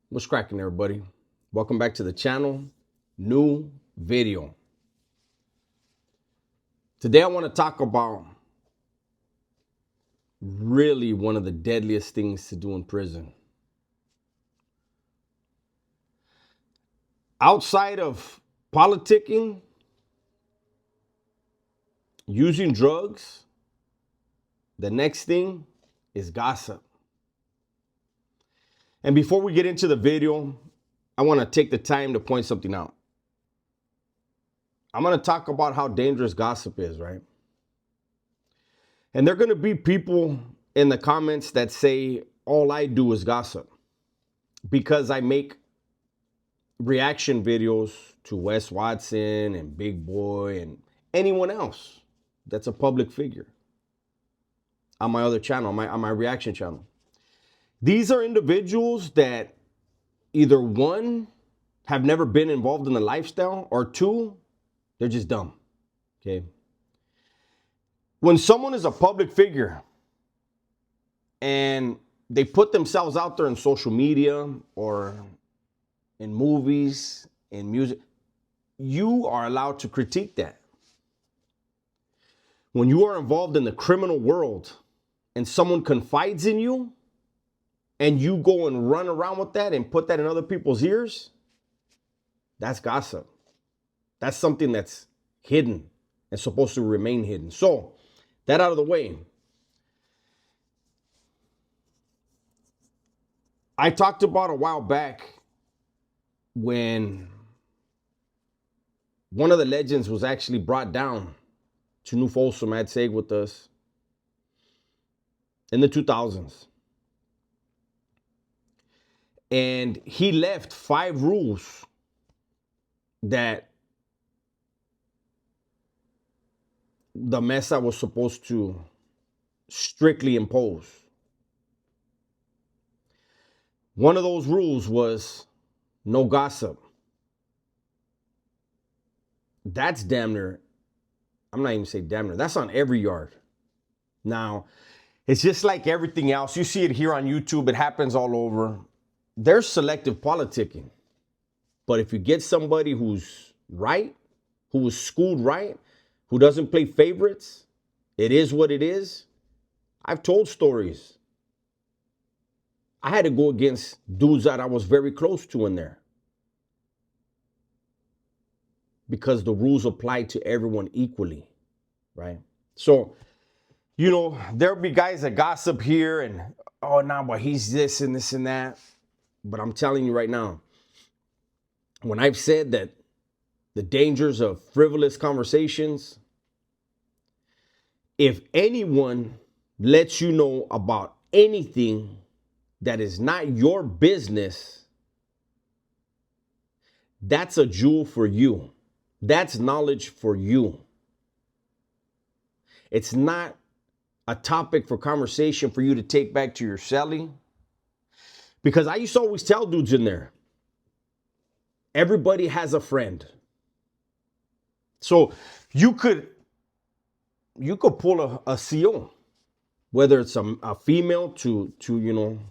What's cracking, everybody? Welcome back to the channel. New video. Today I want to talk about really one of the deadliest things to do in prison. Outside of politicking, using drugs, the next thing is gossip. And before we get into the video, I want to take the time to point something out. I'm going to talk about how dangerous gossip is, right? And there are going to be people in the comments that say, all I do is gossip because I make reaction videos to Wes Watson and Big Boy and anyone else that's a public figure on my other channel, on my reaction channel. These are individuals that either one, have never been involved in the lifestyle, or two, they're just dumb, okay? When someone is a public figure and they put themselves out there in social media or in movies, in music, you are allowed to critique that. When you are involved in the criminal world and someone confides in you and you go and run around with that and put that in other people's ears, that's gossip. That's something that's hidden and supposed to remain hidden. So, that out of the way. I talked about a while back when one of the legends was actually brought down to New Folsom at SEG with us in the 2000s. And he left 5 rules that the Mesa was supposed to strictly impose. One of those rules was no gossip. That's damn near, I'm not even saying damn near, that's on every yard. Now, it's just like everything else. You see it here on YouTube, it happens all over. There's selective politicking. But if you get somebody who's right, who was schooled right, who doesn't play favorites, it is what it is. I've told stories. I had to go against dudes that I was very close to in there because the rules apply to everyone equally, right? So, there'll be guys that gossip here and, oh, no, but he's this and this and that. But I'm telling you right now, when I've said that the dangers of frivolous conversations, if anyone lets you know about anything that is not your business, that's a jewel for you. That's knowledge for you. It's not a topic for conversation for you to take back to your cellie. Because I used to always tell dudes in there, everybody has a friend. So you could pull a CO, whether it's a female to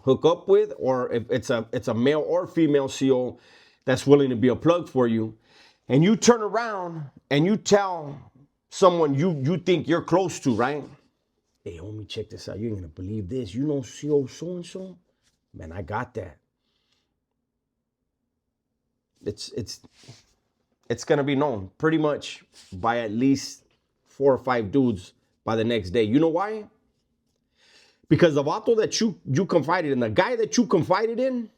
hook up with, or if it's a male or female CO that's willing to be a plug for you, and you turn around and you tell someone you think you're close to, right? Hey, homie, check this out. You ain't gonna believe this. You know CO so and so? Man, I got that. It's gonna be known pretty much by at least 4 or 5 dudes by the next day. You know why? Because the vato that you confided in, the guy that you confided in,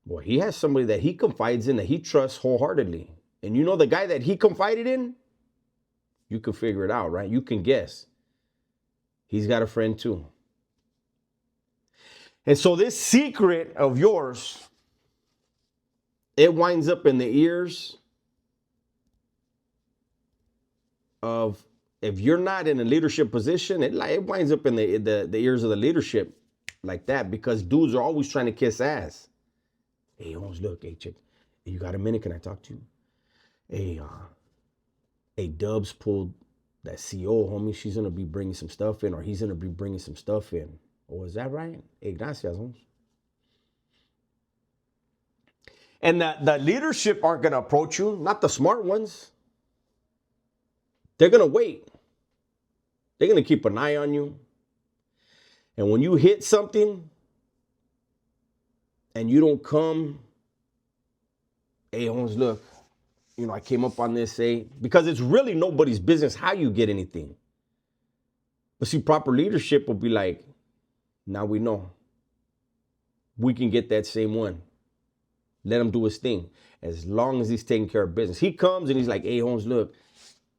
well, he has somebody that he confides in that he trusts wholeheartedly. And the guy that he confided in, you can figure it out, right? You can guess. He's got a friend too. And so this secret of yours, it winds up in the ears of, if you're not in a leadership position, it winds up in the ears of the leadership like that, because dudes are always trying to kiss ass. Hey, Holmes, look, hey, chick, hey, you got a minute? Can I talk to you? Hey, Dubs pulled that CO, homie. She's gonna be bringing some stuff in, or he's gonna be bringing some stuff in. Oh, is that right? Hey, gracias, Holmes. And the leadership aren't going to approach you, not the smart ones. They're going to wait. They're going to keep an eye on you. And when you hit something and you don't come, hey, Holmes, look, I came up on this, because it's really nobody's business how you get anything. But see, proper leadership will be like, now we know. We can get that same one. Let him do his thing. As long as he's taking care of business. He comes and he's like, hey, Holmes, look,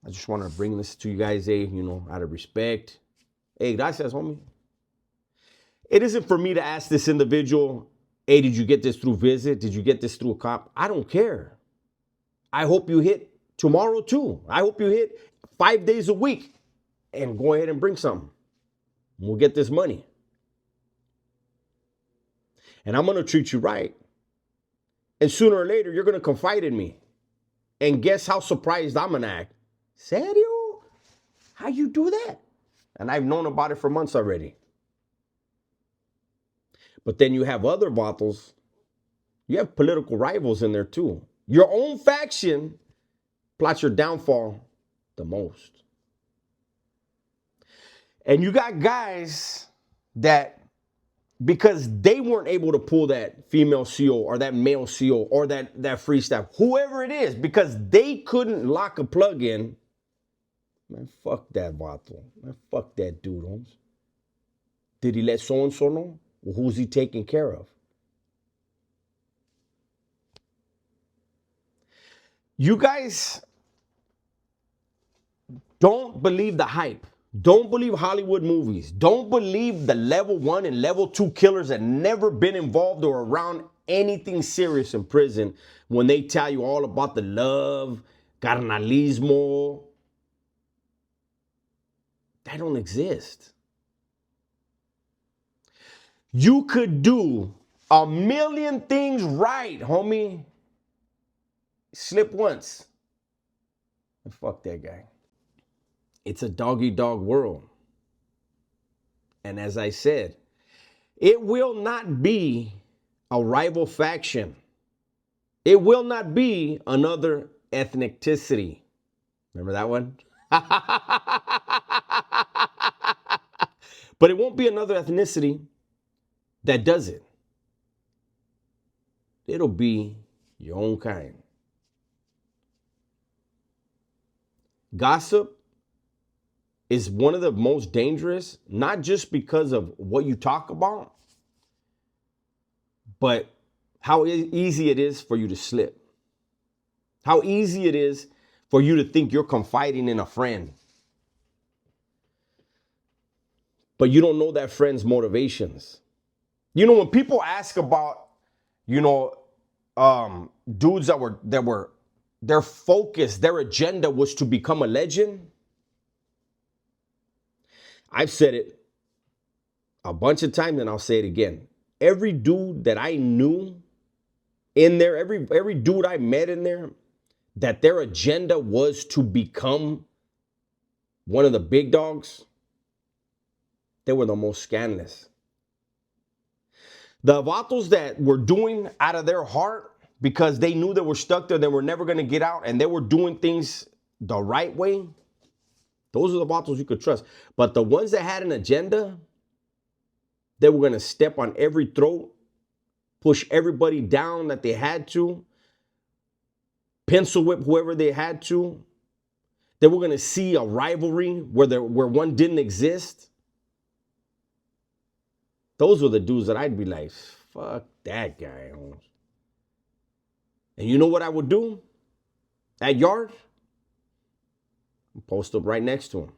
I just want to bring this to you guys, out of respect. Hey, gracias, homie. It isn't for me to ask this individual, hey, did you get this through visit? Did you get this through a cop? I don't care. I hope you hit tomorrow too. I hope you hit 5 days a week and go ahead and bring something. We'll get this money. And I'm going to treat you right. And sooner or later, you're going to confide in me. And guess how surprised I'm going to act? Serio? How you do that? And I've known about it for months already. But then you have other vatos. You have political rivals in there too. Your own faction plots your downfall the most. And you got guys that, because they weren't able to pull that female CO or that male CO or that free staff, whoever it is, because they couldn't lock a plug in, man, fuck that vato. Man, fuck that dude, Holmes. Did he let so-and-so know? Well, who's he taking care of? You guys don't believe the hype. Don't believe Hollywood movies. Don't believe the level 1 and level 2 killers that never been involved or around anything serious in prison when they tell you all about the love, carnalismo. That don't exist. You could do a million things right, homie. Slip once. And fuck that guy. It's a dog-eat-dog world. And as I said, it will not be a rival faction. It will not be another ethnicity. Remember that one? But it won't be another ethnicity that does it. It'll be your own kind. Gossip is one of the most dangerous, not just because of what you talk about, but how easy it is for you to slip. How easy it is for you to think you're confiding in a friend, but you don't know that friend's motivations. When people ask about, dudes that were their focus, their agenda was to become a legend. I've said it a bunch of times and I'll say it again. Every dude that I knew in there, every dude I met in there, that their agenda was to become one of the big dogs, they were the most scandalous. The vatos that were doing out of their heart because they knew they were stuck there, they were never going to get out, and they were doing things the right way, those are the vatos you could trust. But the ones that had an agenda, they were going to step on every throat, push everybody down that they had to, pencil whip whoever they had to. They were going to see a rivalry where one didn't exist. Those were the dudes that I'd be like, fuck that guy. And you know what I would do? At yard? Post up right next to him.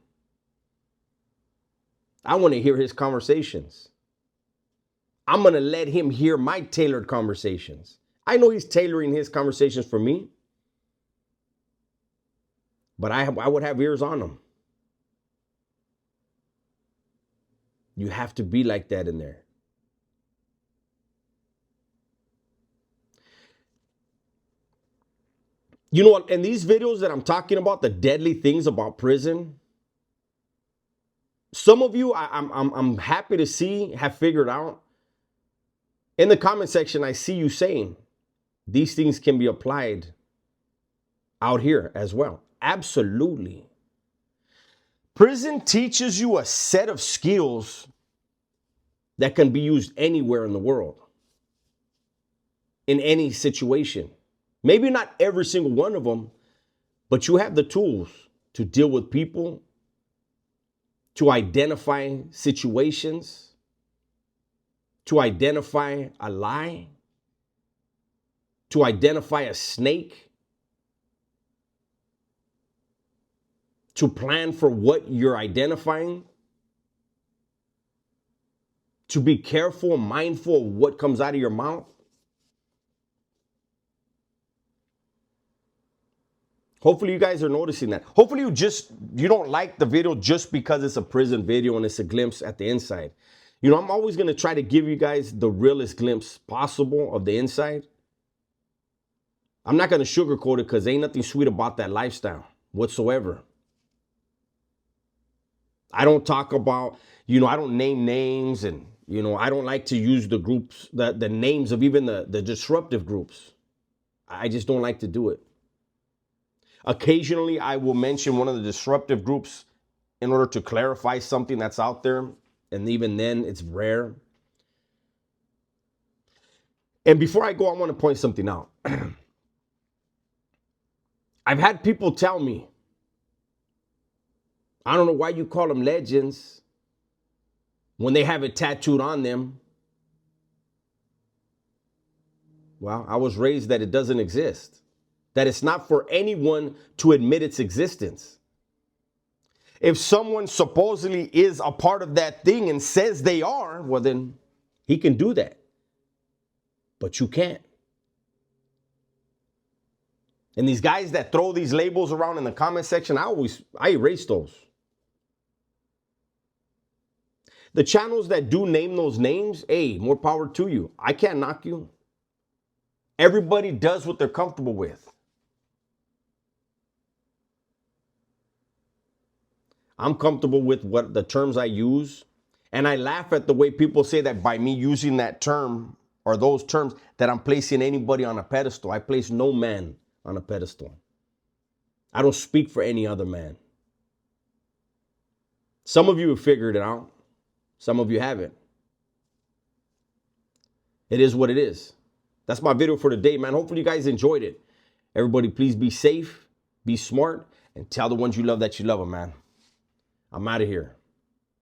I want to hear his conversations. I'm going to let him hear my tailored conversations. I know he's tailoring his conversations for me, but I would have ears on him. You have to be like that in there. You know what? In these videos that I'm talking about, the deadly things about prison, some of you I'm happy to see have figured out. In the comment section, I see you saying, these things can be applied out here as well. Absolutely. Prison teaches you a set of skills that can be used anywhere in the world, in any situation. Maybe not every single one of them, but you have the tools to deal with people, to identify situations, to identify a lie, to identify a snake, to plan for what you're identifying, to be careful, mindful of what comes out of your mouth. Hopefully you guys are noticing that. Hopefully you don't like the video just because it's a prison video and it's a glimpse at the inside. You know, I'm always going to try to give you guys the realest glimpse possible of the inside. I'm not going to sugarcoat it because ain't nothing sweet about that lifestyle whatsoever. I don't talk about, I don't name names, and, I don't like to use the groups, the names of even the disruptive groups. I just don't like to do it. Occasionally, I will mention one of the disruptive groups in order to clarify something that's out there. And even then, it's rare. And before I go, I want to point something out. I've had people tell me, I don't know why you call them legends when they have it tattooed on them. Well, I was raised that it doesn't exist, that it's not for anyone to admit its existence. If someone supposedly is a part of that thing and says they are, well, then he can do that. But you can't. And these guys that throw these labels around in the comment section, I erase those. The channels that do name those names, hey, more power to you. I can't knock you. Everybody does what they're comfortable with. I'm comfortable with what the terms I use. And I laugh at the way people say that by me using that term or those terms that I'm placing anybody on a pedestal. I place no man on a pedestal. I don't speak for any other man. Some of you have figured it out. Some of you haven't. It is what it is. That's my video for today, man. Hopefully you guys enjoyed it. Everybody, please be safe, be smart, and tell the ones you love that you love them, man. I'm out of here.